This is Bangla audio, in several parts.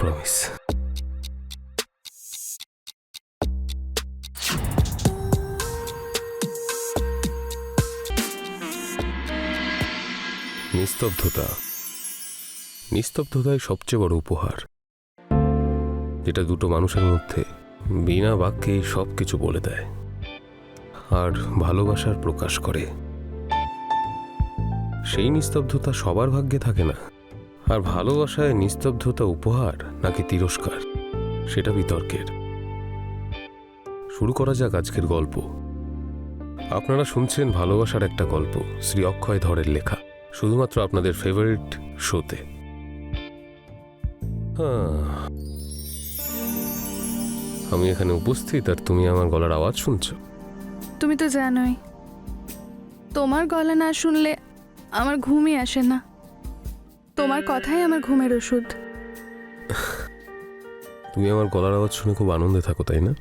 প্রমিস। নিস্তব্ধতা, নিস্তব্ধতাই সবচেয়ে বড় উপহার, যেটা দুটো মানুষের মধ্যে বিনা বাক্যে সব কিছু বলে দেয় আর ভালোবাসার প্রকাশ করে। সেই নিস্তব্ধতা সবার ভাগ্যে থাকে না। আর ভালোবাসায় নিস্তব্ধতা উপহার নাকি তিরস্কার, সেটা বিতর্কের। শুরু করা যাক আজকের গল্প। আপনারা শুনছেন ভালোবাসার একটা গল্প, শ্রী অক্ষয় ধরের লেখা, শুধুমাত্র আপনাদের ফেভারিট শোতে। আমি এখানে উপস্থিত আর তুমি আমার গলার আওয়াজ শুনছো। তুমি তো জানোই, তোমার গলা না শুনলে আমার ঘুমই আসে না। তোমার কথাই আমার ঘুমের ওষুধ। তুমি আমার গলার আওয়াজ শুনে খুব আনন্দে থাকো, তাই না?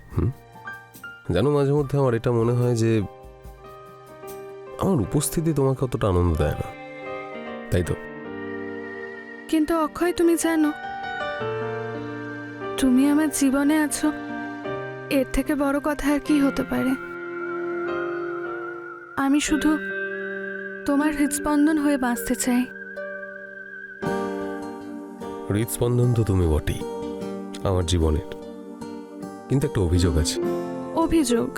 জানো, মাঝে মধ্যে আমার এটা মনে হয় যে আমার উপস্থিতি তোমাকে অতটা আনন্দ দেয় না, তাই তো? কিন্তু অক্ষয়, তুমি জানো, তুমি আমার জীবনে আছো, এর থেকে বড় কথা আর কি হতে পারে? আমি শুধু তোমার হৃদস্পন্দন হয়ে বাঁচতে চাই। হৃদস্পন্দন তো তুমি বটেই আমার জীবনের, কিন্তু একটা অভিযোগ আছে। অভিযোগ?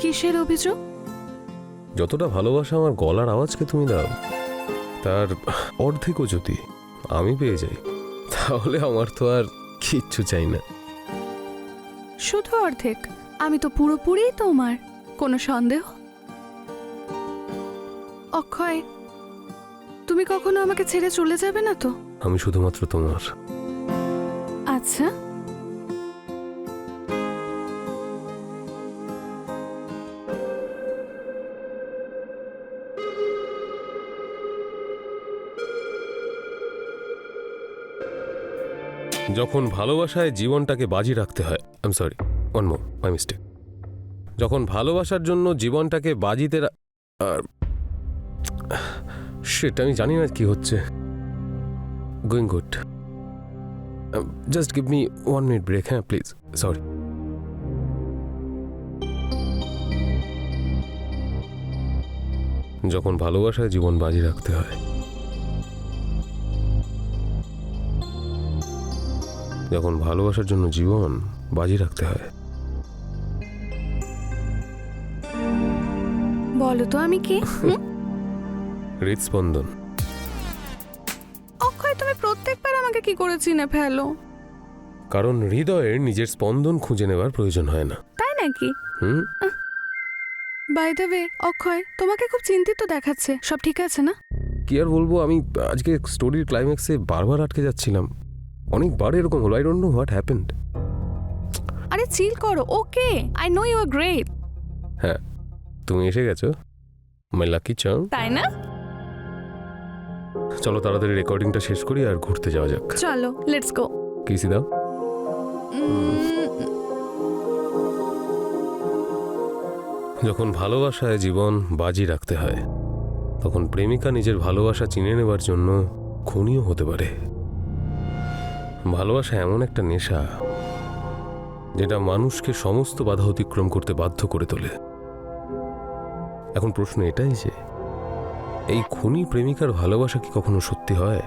কিসের অভিযোগ? যতটা ভালোবাসা আমার গলার আওয়াজকে তুমি দাও, তার অর্ধেকও যদি আমি পেয়ে যাই, তাহলে আমার তো আর কিচ্ছু চাই না। শুধু অর্ধেক? আমি তো পুরোপুরি তোমার, কোনো সন্দেহ? অক্ষয়, তুমি কখনো আমাকে ছেড়ে চলে যাবে না তো? আমি শুধুমাত্র তোমার। আচ্ছা, যখন ভালোবাসায় জীবনটাকে বাজি রাখতে হয়, I am sorry, one more, my mistake. যখন ভালোবাসার জন্য জীবনটাকে বাজিতে আর সেটা আমি জানি না কি হচ্ছে। Going good, just give me 1 minute break, হ্যাঁ প্লিজ, সরি। যখন ভালোবাসায় জীবন বাজি রাখতে হয়, যখন ভালোবাসার জন্য জীবন বাজি রাখতে হয়। বলো তো আমি কি? হৃদস্পন্দন। অক্ষয়, তুমি প্রত্যেকবার আমাকে কি করে চিনে ফেলো? কারণ হৃদয়ের নিজের স্পন্দন খুঁজে নেবার প্রয়োজন হয় না। তাই নাকি? হুম। বাই দ্য ওয়ে, অক্ষয়, তোমাকে খুব চিন্তিত দেখাচ্ছে। সব ঠিক আছে না? কি আর বলবো, আমি আজকে স্টোরির ক্লাইম্যাক্সে বারবার আটকে যাচ্ছিলাম। অনেকবার এরকম হলো, I don't know what happened. আরে চিল করো, okay? I know you are great. হ্যাঁ, তুমি এসে গেছো, মাই লাকি চার্ম। তাই না? চলো তাড়াতাড়ি রেকর্ডিংটা শেষ করি আর ঘুরতে যাওয়া যাক। চলো, লেটস গো। কিসি দাও। যখন ভালোবাসায় জীবন বাজি রাখতে হয়, তখন প্রেমিকা নিজের ভালোবাসা চিনে নেবার জন্য খুনিও হতে পারে। ভালোবাসা এমন একটা নেশা, যেটা মানুষকে সমস্ত বাধা অতিক্রম করতে বাধ্য করে তোলে। এখন প্রশ্ন এটাই যে, এই খুনি প্রেমিকার ভালোবাসা কি কখনো সত্যি হয়,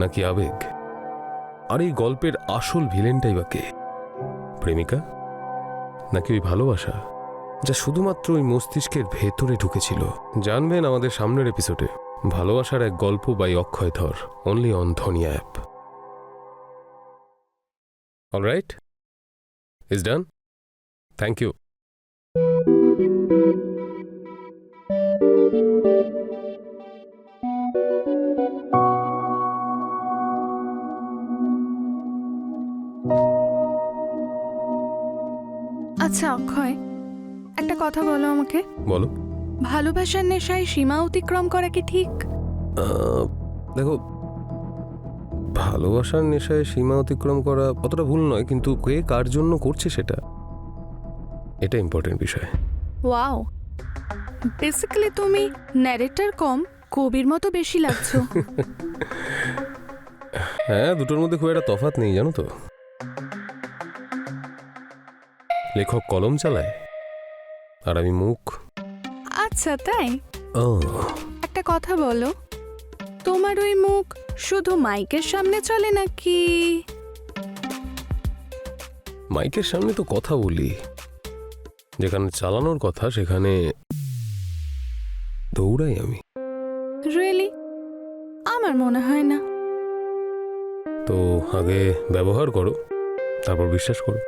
নাকি আবেগ? আর এই গল্পের আসল ভিলেনটাই বা কে? প্রেমিকা নাকি ওই ভালোবাসা, যা শুধুমাত্র ওই মস্তিষ্কের ভেতরে ঢুকেছিল? জানবেন আমাদের সামনের এপিসোডে। ভালোবাসার এক গল্প by Akshay Dhar, only on Dhwani app. Alright, is done. Thank you. আচ্ছা অক্ষয়, একটা কথা বলো আমাকে। বলো। ভালোবাসার নেশায় সীমা অতিক্রম করা কি ঠিক? দেখো, ভালোবাসার নেশায় সীমা অতিক্রম করা অতটা ভুল নয়, কিন্তু কে কার জন্য করছে সেটা, এটা ইম্পর্টেন্ট বিষয়। ওয়াও, বেসিক্যালি তুমি ন্যারেটর কম কবির মতো বেশি লাগছো। হ্যাঁ, দুটোর মধ্যে খুব একটা তফাৎ নেই জানো তো। লেখক কলম চালায় আর আমি মুখ। আচ্ছা তাই? ও, একটা কথা বলো, তোমার ওই মুখ শুধু মাইকের সামনে চলে নাকি? মাইকের সামনে তো কথা বলি, যেখানে চালানোর কথা সেখানে দৌড়াই আমি। রিয়েলি? আমার মনে হয় না। তো আগে ব্যবহার করো, তারপর বিশ্বাস করো।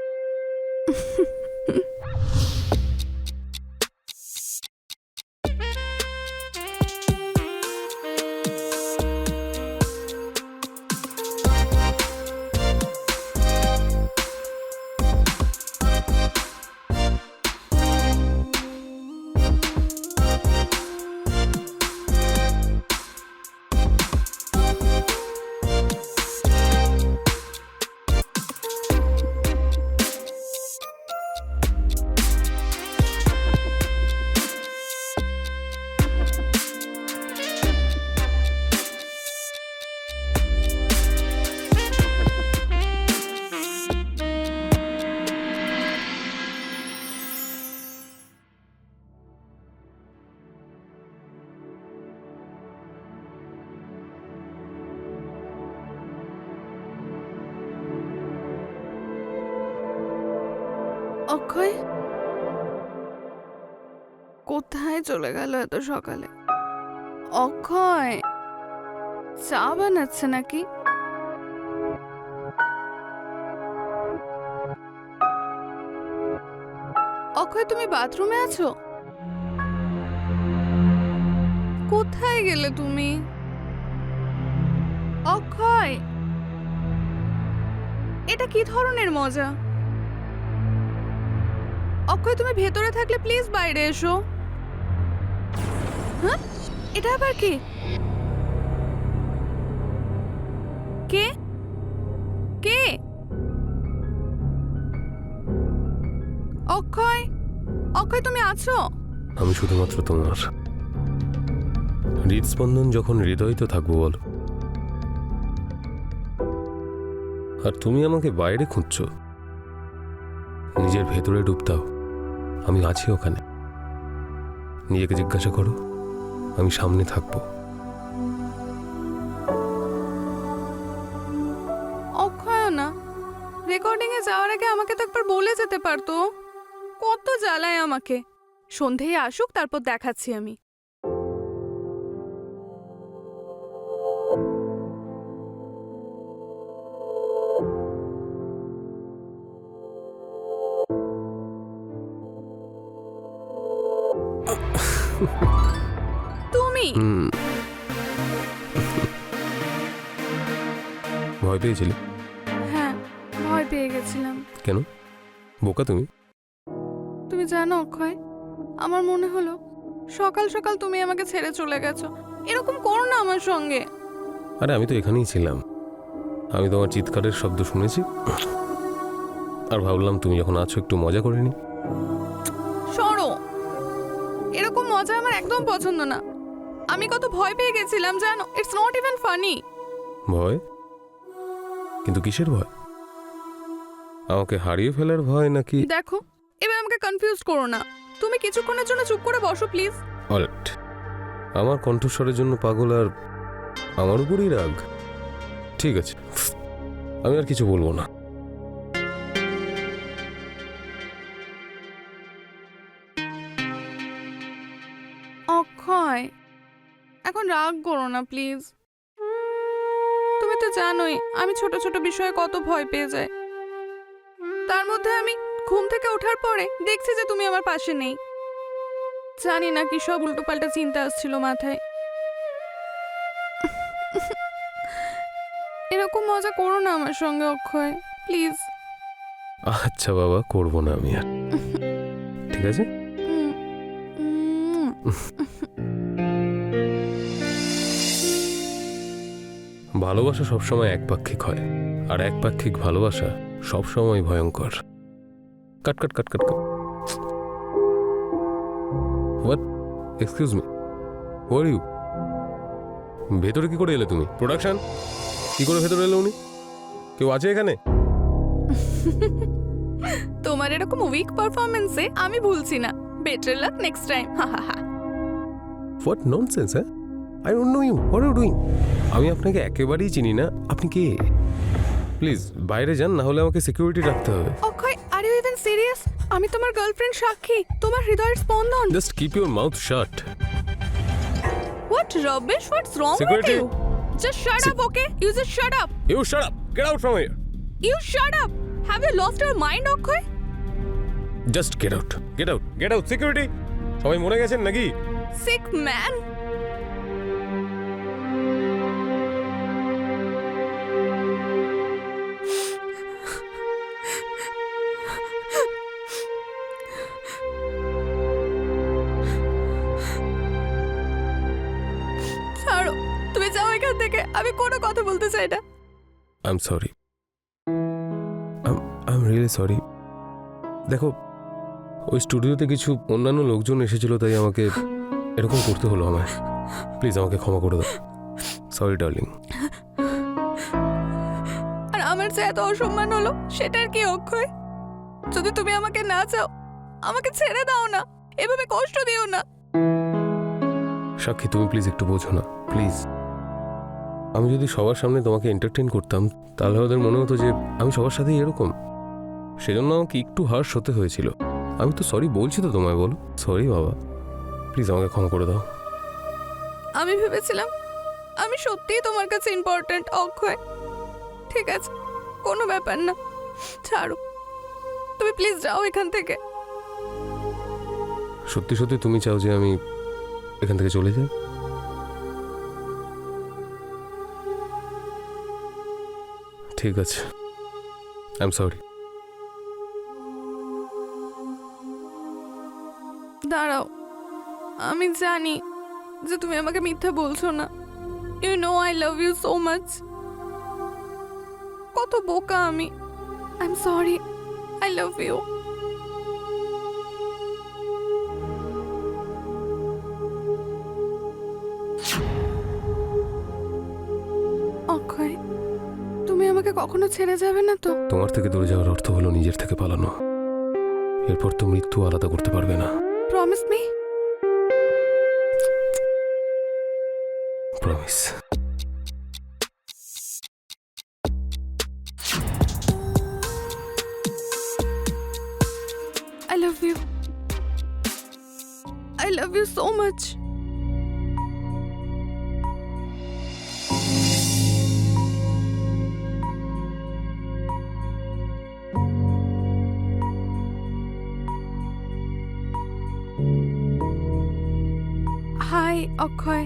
অক্ষয় কোথায় চলে গেল এত সকালে? অক্ষয় চা বানাচ্ছে নাকি? অক্ষয় তুমি বাথরুমে আছো? কোথায় গেলে তুমি? অক্ষয়, এটা কি ধরনের মজা? অক্ষয় তুমি ভেতরে থাকলে প্লিজ বাইরে এসো। হ্যাঁ, এটা আবার কি? কে কে? অক্ষয়, অক্ষয় তুমি আছো? আমি শুধুমাত্র তোমার। হৃদস্পন্দন যখন হৃদয় তো থাকবো বলো। আর তুমি আমাকে বাইরে খুঁজছো, নিজের ভেতরে ডুব দাও, আমি আছি ওখানে। নিজেকে জিজ্ঞাসা করো, আমি সামনে থাকবো। অক্ষয় না, রেকর্ডিং এ যাওয়ার আগে আমাকে তো একবার বলে যেতে পারতো। কত জ্বালায় আমাকে। সন্ধেয় আসুক, তারপর দেখাচ্ছি আমি। তুমি ভয় পেয়েছিলে? হ্যাঁ, ভয় পেয়ে গেছিলাম। কেন? বোকা তুমি। তুমি জানো অক্ষয়, আমার মনে হলো সকাল সকাল তুমি আমাকে ছেড়ে চলে গেছো। এরকম করো না আমার সঙ্গে। আরে আমি তো এখানেই ছিলাম, আমি তোমার চিৎকারের শব্দ শুনেছি আর ভাবলাম তুমি যখন আছো একটু মজা করে নি। সরো, এরকম মজা আমার একদম পছন্দ না। আমি কত ভয় পেয়ে গেছিলাম জানো। It's not even funny. ভয়? কিন্তু কিসের ভয়? আমাকে হারিয়ে ফেলার ভয় নাকি? দেখো, এবার আমাকে কনফিউজ করো না। তুমি কিছুক্ষণের জন্য চুপ করে বসো প্লিজ। অলরাইট, আমার কণ্ঠস্বরের জন্য পাগল আর আমার উপরই রাগ? ঠিক আছে, আমি আর কিছু বলবো না। অক্ষয়, এখন রাগ করো না প্লিজ। তুমি তো জানোই আমি ছোট ছোট বিষয়ে কত ভয় পেয়ে যাই। তার মধ্যে আমি ঘুম থেকে ওঠার পরে দেখছি যে তুমি আমার পাশে নেই। জানি না কি সব উল্টোপাল্টা চিন্তা আসছিল মাথায়। এরকম মজা করো না আমার সঙ্গে অক্ষয়, প্লিজ। আচ্ছা বাবা, করবো না আমি আর। ঠিক আছে। ভালোবাসা সবসময় একপাক্ষিক হয়, আর একপাক্ষিক ভালোবাসা সবসময় ভয়ঙ্কর। Cut cut cut cut cut. What? Excuse me, who are you? ভেতরে কি করে এলে তুমি? প্রোডাকশন, কি করে ভেতরে এলো উনি? কেউ আছে এখানে? তোমার এরকম উইক পারফরমেন্সে আমি ভুলছি না। Better luck next time. What nonsense, হ্যাঁ? I don't know you, what are you doing? আমি আপনাকে একেবারেই চিনি না। আপনি কে? প্লিজ বাইরে যান, না হলে আমাকে সিকিউরিটি রাখতে হবে। অক্ষয়, আর ইউ ইভেন সিরিয়াস? আমি তোমার গার্লফ্রেন্ড সাক্ষী, তোমার হৃদয়ের স্পন্দন। Just keep your mouth shut. What rubbish? What's wrong Security. with you? Just shut up, okay? You just shut up. You shut up, get out from here. You shut up. Have you lost your mind, Akshay? Just get out, get out, get out. Security, সবাই মরে গেছেন নাকি? Sick man. ছাড়ো, তুমি যাও এখান থেকে। আমি কোনো কথা বলতে চাই না। I am sorry, I am really sorry. দেখো, ওই স্টুডিওতে কিছু অন্যান্য লোকজন এসেছিল, তাই আমাকে এরকম করতে হলো আমায়। প্লিজ আমাকে ক্ষমা করে দাও। Sorry darling. আর আমার যে এত অসম্মান হলো সেটার কি অক্ষয়? যদি তুমি আমাকে না চাও, আমাকে ছেড়ে দাও না, এভাবে কষ্ট দিও না। সাক্ষী, তুমি প্লিজ একটু বোঝো না, প্লিজ। আমি যদি সবার সামনে তোমাকে এন্টারটেইন করতাম, তাহলে ওদের মনে হতো যে আমি সবার সাথেই এরকম। সেজন্য আমাকে একটু হার্শ হতে হয়েছিল। আমি তো সরি বলছি তো তোমায়, বলো সরি বাবা, প্লিজ আমাকে ক্ষমা করে দাও। আমি ভেবেছিলাম আমি সত্যিই তোমার কাছে ইম্পর্ট্যান্ট অক্ষয়। ঠিক আছে, কোনো ব্যাপার না, ছাড়ো। তুমি প্লিজ যাও এখান থেকে। সত্যি সত্যি তুমি চাও যে আমি এখান থেকে চলে যাই? ঠিক আছে, আই এম সরি। দাঁড়াও, আমি জানি যে তুমি আমাকে মিথ্যা বলছো না। You know I love you so much. কত বোকা আমি। I am sorry, I love you. Akshay, তুমি আমাকে কখনো ছেড়ে যাবে না তো? তোমার থেকে দূরে যাওয়ার অর্থ হলো নিজের থেকে পালানো। এরপর তো মৃত্যু আলাদা করতে পারবে না। Promise me. Promise. I love you. I love you so much. Hi Akshay,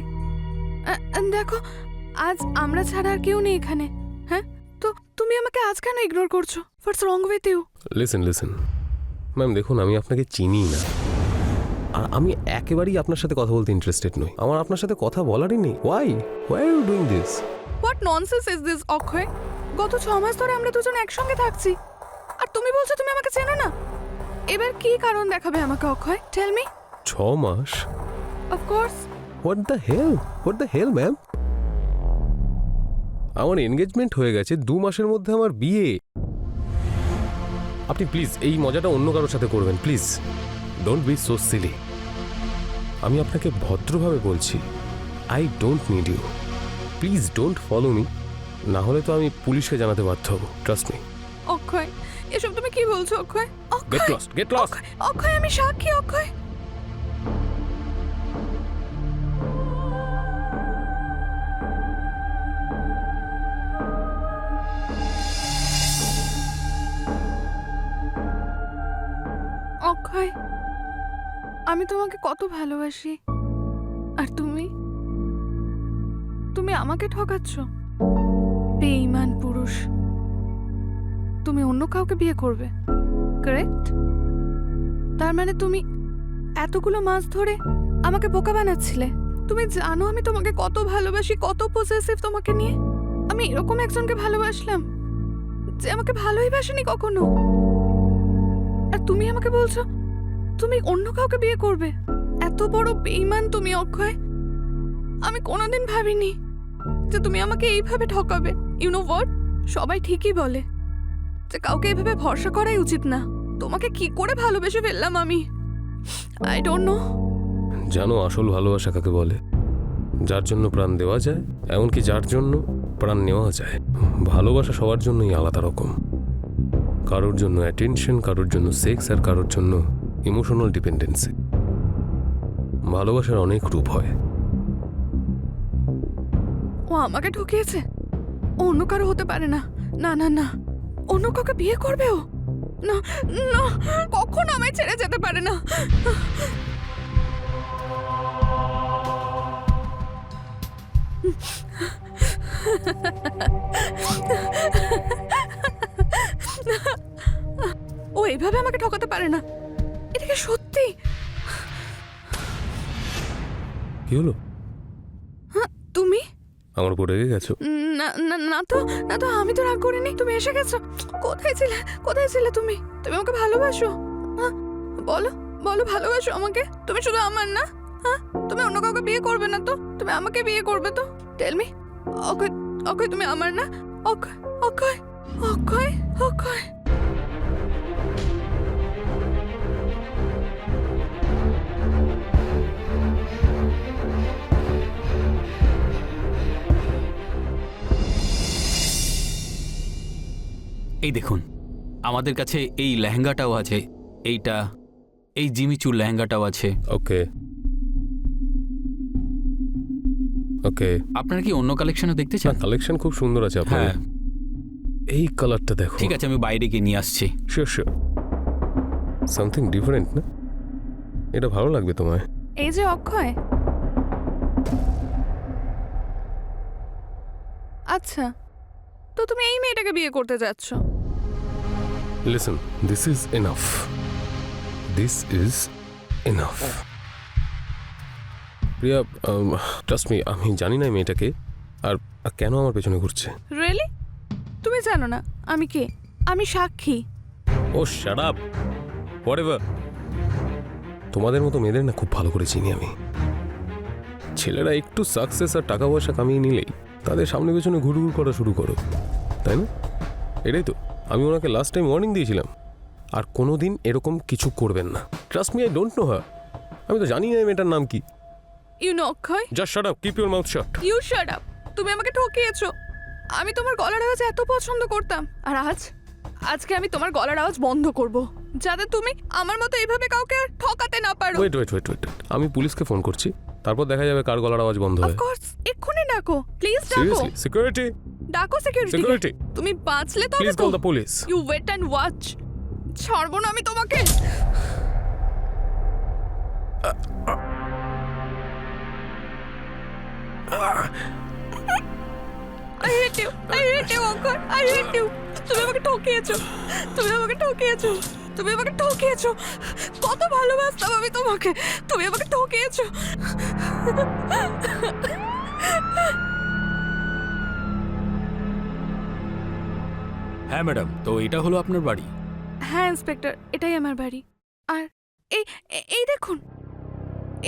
দেখো আজ আমরা ছাড়া আর কেউ নেই এখানে। হ্যাঁ, তো তুমি আমাকে আজ কেন ইগনোর করছো? What's wrong with you? Listen ma'am, দেখুন আমি আপনাকে চিনি না, আর আমি একেবারেই আপনার সাথে কথা বলতে ইন্টারেস্টেড নই। আমার আপনার সাথে কথা বলারই নেই। Why are you doing this? What nonsense is this Akshay? গত 6 মাস ধরে আমরা দুজন একসঙ্গে থাকছি, আর তুমি বলছো তুমি আমাকে চেনো না। এবার কি কারণ দেখাবে আমাকে অক্ষয়? Tell me. 6 মাস? Of course. What the hell ma'am? আমার এনগেজমেন্ট হয়ে গেছে, 2 মাসের মধ্যে আমার বিয়ে। আপনি প্লিজ এই মজাটা অন্য কারোর সাথে করবেন, please don't be so silly. আমি আপনাকে ভদ্রভাবে বলছি, I don't need you. Please don't follow me, না হলে তো আমি পুলিশকে জানাতে বাধ্য হব। Trust me. অক্ষয়, এসব তুমি কি বলছো Akshay? Get lost, get lost. Akshay, আমি সাক্ষী অক্ষয়। অক্ষয়, আমি তোমাকে কত ভালোবাসি, আর তুমি আমাকে ঠকাচ্ছ। বেঈমান পুরুষ। তুমি অন্য কাউকে বিয়ে করবে, কারেক্ট? তার মানে তুমি এতগুলো মাস ধরে আমাকে বোকা বানাচ্ছিলে। তুমি জানো আমি তোমাকে কত ভালোবাসি, কত পসেসিভ তোমাকে নিয়ে। আমি এরকম একজনকে ভালোবাসলাম যে আমাকে ভালোই বাসেনি কখনো, আর তুমি আমাকে বলছো তুমি অন্য কাউকে বিয়ে করবে। এত বড় বেঈমান তুমি অক্ষয়। আমি কোনোদিন ভাবিনি যে তুমি আমাকে এইভাবে ঠকাবে। ইউ নো হোয়াট, সবাই ঠিকই বলে যে কাউকে এভাবে ভরসা করাই উচিত না। তোমাকে কি করে ভালোবেসে ফেললাম আমি, আই ডোন্ট নো। জানো আসল ভালোবাসা কাকে বলে? যার জন্য প্রাণ দেওয়া যায়, এমনকি যার জন্য প্রাণ নেওয়া যায়। ভালোবাসা সবার জন্যই আলাদা রকম। কারোর জন্য অ্যাটেনশন, কারোর জন্য সেক্স, আর কারোর জন্য ইমোশনাল ডিপেন্ডেন্সি। ভালোবাসার অনেক রূপ হয়। ও আমাকে ঠকিয়েছে, অন্য কারো হতে পারে না। না না না, অন্য কাউকে বিয়ে করবে ও? না না, কখনো আমায় ছেড়ে যেতে পারে না। ও এইভাবে আমাকে ঠকাতে পারে না, এটা কি সত্যি? কি হলো? হ্যাঁ, তুমি? আমার উপর রেগে গেছো? না না না তো, না তো, আমি তো রাগ করিনি। তুমি এসে গেছো। কোথায় ছিলে, কোথায় ছিলে তুমি? তুমি আমাকে ভালোবাসো? হ্যাঁ, বলো বলো, ভালোবাসো আমাকে? তুমি শুধু আমার না? হ্যাঁ, তুমি অন্য কাউকে বিয়ে করবে না তো? তুমি আমাকে বিয়ে করবে তো? Tell me. অক্ষয়, অক্ষয় তুমি আমার না? অক্ষয়, অক্ষয়, অক্ষয়, অক্ষয়। এই দেখুন, আমাদের কাছে এই লেহেঙ্গাটাও আছে, এইটা, এই জিমিচুর লেহেঙ্গাটাও আছে। ওকে ওকে, আপনারা কি অন্য কালেকশনও দেখতে চান? কালেকশন খুব সুন্দর আছে আপনার। হ্যাঁ, এই কালারটা দেখো। ঠিক আছে, আমি বাইরে গিয়ে নিয়ে আসছি। শিওর শিওর, সামথিং ডিফারেন্ট না? এটা ভালো লাগবে তোমায়। এই যে অক্ষয়। আচ্ছা, তো তুমি এই মেয়েটাকে বিয়ে করতে যাচ্ছ? Listen, this is enough, this is enough. Priya, trust me, আমি জানি না এই মেয়েটাকে আর কেন আমার পেছনে ঘুরছে। রিয়েলি? তুমি জানো না আমি কে? আমি সাক্ষী। ও শাট আপ, হোয়াটএভার। তোমাদের মতো মেয়েদের না খুব ভালো করে চিনি আমি। ছেলেরা একটু সাকসেস আর টাকা পয়সা কামিয়ে নিলেই তাদের সামনে পেছনে ঘুরঘুর করা শুরু করো, তাই না? এটাই তো আমি ওনাকে লাস্ট টাইম ওয়ার্নিং দিয়েছিলাম, আর কোনোদিন এরকম কিছু করবেন না। Trust me, I don't know her. আমি তো জানি না এই মেয়েটার নাম কি। You know Akshay, just shut up, keep your mouth shut. You shut up. তুমি আমাকে ঠকিয়েছো। আমি তোমার গলার আওয়াজ এত পছন্দ করতাম, আর আজকে আমি তোমার গলার আওয়াজ বন্ধ করব, যাতে তুমি আমার মতো এইভাবে কাউকে আর ঠকাতে না পারো। ওয়েট ওয়েট ওয়েট ওয়েট, আমি পুলিশকে ফোন করছি, তারপর দেখা যাবে কার গলার আওয়াজ বন্ধ হয়। অফকোর্স, এক্ষুনি ডাকো, প্লিজ ডাকো। সিরিয়াসলি, সিকিউরিটি, ডাকো সিকিউরিটি। সিকিউরিটি, তুমি বাঁচলে তবে প্লিজ তো। Call the police. You wait and watch. ছাড়বো না আমি তোমাকে। I hate you, I hate you, Akshay, I hate you. তুমি আমাকে ঠকিয়েছো, তুমি আমাকে ঠকিয়েছো, তুমি আমাকে ঠকিয়েছো। কত ভালোবাসতাম আমি তোমাকে, তুমি আমাকে ঠকিয়েছো। হ্যাঁ ম্যাডাম, তো এটা হলো আপনার বাড়ি? হ্যাঁ ইন্সপেক্টর, এটাই আমার বাড়ি। আর এই দেখুন,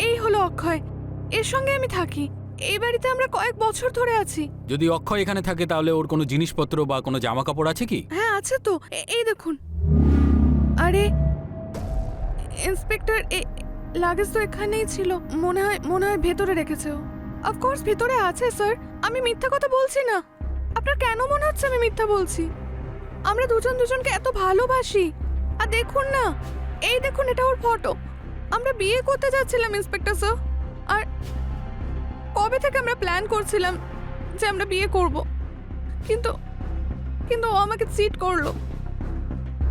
এই হলো অক্ষয়, এর সঙ্গে আমি থাকি। এই বাড়িতে আমরা কয়েক বছর ধরে আছি। যদি অক্ষয় এখানে থাকে তাহলে ওর কোনো জিনিসপত্র বা কোনো জামা কাপড় আছে কি? হ্যাঁ আছে তো, এই দেখুন। আরে ইন্সপেক্টর, লাগেজ তো এখানেই ছিল। মনে হয় ভেতরে রেখেছে ও। অফকোর্স ভেতরে আছে স্যার, আমি মিথ্যা কথা বলছি না। আপনার কেন মনে হচ্ছে আমি মিথ্যা বলছি? আমরা দুজনকে এত ভালোবাসি। আর দেখুন না, এই দেখুন, এটা ওর ফটো। আমরা বিয়ে করতে যাচ্ছিলাম ইন্সপেক্টর স্যার, আর কবে থেকে আমরা প্ল্যান করছিলাম যে আমরা বিয়ে করব, কিন্তু ও আমাকে চিট করলো।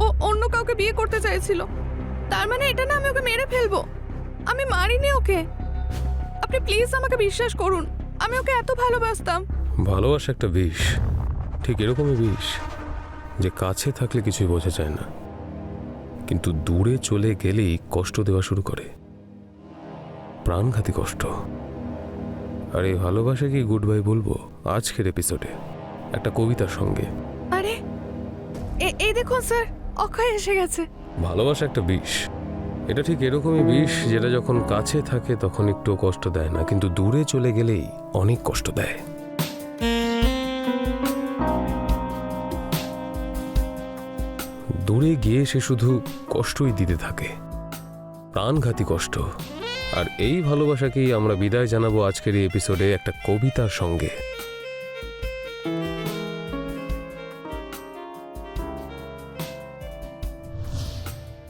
ও অন্য কাউকে বিয়ে করতে চাইছিল। তার মানে এটা না আমি ওকে মেরে ফেলবো? আমি মারিনি ওকে। আপনি প্লিজ আমাকে বিশ্বাস করুন, আমি ওকে এত ভালোবাসতাম। ভালোবাসা একটা বিষ, ঠিক এরকমই বিষ যে কাছে থাকলে কিছুই বোঝা যায় না, কিন্তু দূরে চলে গেলেই কষ্ট দেওয়া শুরু করে, প্রাণঘাতী কষ্ট। আর এই ভালোবাসা কি গুড বাই বলবো আজকের এপিসোডে একটা কবিতার সঙ্গে। আরে এই দেখুন স্যার, অক্ষয় এসে গেছে। ভালোবাসা একটা বিষ, এটা ঠিক এরকমই বিষ যেটা যখন কাছে থাকে তখন একটু কষ্ট দেয় না, কিন্তু দূরে চলে গেলেই অনেক কষ্ট দেয়। দূরে গিয়ে সে শুধু কষ্টই দিতে থাকে, প্রাণঘাতী কষ্ট। আর এই ভালোবাসাকেই আমরা বিদায় জানাবো আজকের এই এপিসোডে একটা কবিতার সঙ্গে।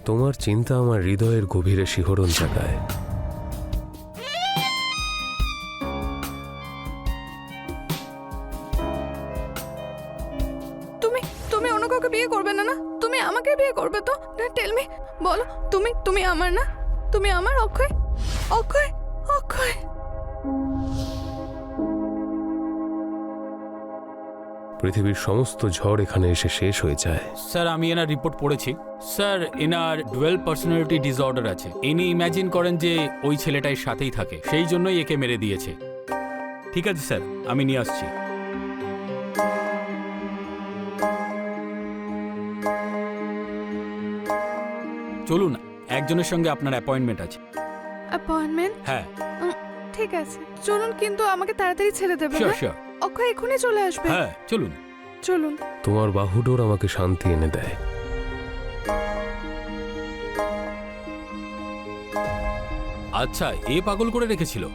তোমার চিন্তা আমার হৃদয়ের গভীরে শিহরণ জাগায়। তুমি তুমি অন্য কাউকে বিয়ে করবে না না? তুমি আমাকে বিয়ে করবে তো? টেল মি, বলো। তুমি তুমি আমার না? তুমি আমার অক্ষয়, অক্ষয়, অক্ষয়। পৃথিবীর সমস্ত ঝড় এখানে এসে শেষ হয়ে যায়। স্যার আমি এনার রিপোর্ট পড়েছি। স্যার এনার ডুয়েল পার্সোনালিটি ডিসঅর্ডার আছে। ইনি ইম্যাজিন করেন যে ওই ছেলেটার সাথেই থাকে, সেই জন্যই একে মেরে দিয়েছে। ঠিক আছে স্যার, আমি নিয়ে আসছি। চলুন, একজনের সঙ্গে আপনার অ্যাপয়েন্টমেন্ট আছে। অ্যাপয়েন্টমেন্ট? হ্যাঁ ঠিক আছে, চলুন, কিন্তু আমাকে তাড়াতাড়ি ছেড়ে দেবে। শিওর হ্যাঁ? শিওর। অক্ষয় এখনই চলে আসবে। হ্যাঁ চলুন। চলুন। তোমার বাহুডোর আমাকে শান্তি এনে দেয়। আচ্ছা, এ পাগল করে রেখেছিল।